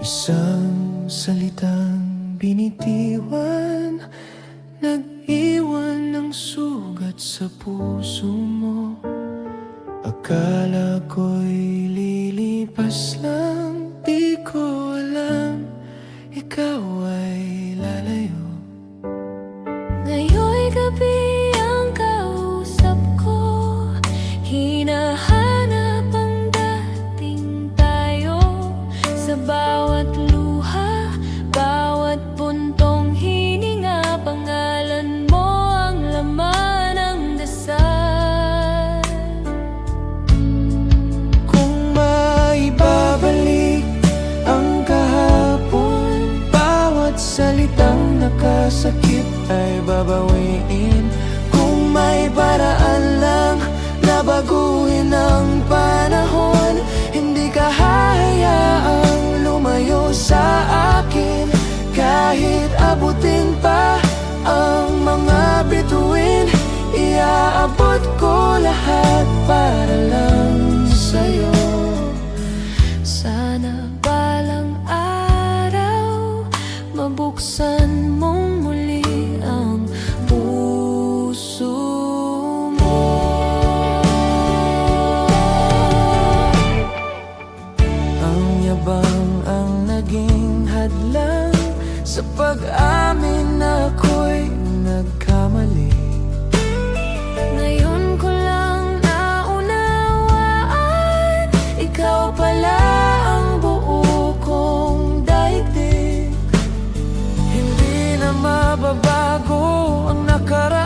Isang salitang binitiwan, nag-iwan ng sugat sa puso mo. Akala ko'y lilipas lang, di ko alam ikaw ay lalayo. Ngayon'y gabi ang kausap ko, hinahanap ang dating tayo. Sa bawat luha, bawat buntong hininga, pangalan mo ang laman ng dasal. Kung maibabalik ang kahapon, bawat salitang nakasakit ay babawiin. Kung may paraan lang na baguhin ang panahon, hindi ka hahayaang lumayo sa akin. Kahit abutin pa ang mga bituin, iaabot ko lahat para lang sa'yo. Sana balang araw mabuksan mong muli ang puso mo. Ang yabang ang naging hadlang sa pag-amin na ako'y nagkamali. Ngayon ko lang naunawaan, ikaw pala ang buo kong daigdig. Hindi na mababago ang nakaraan.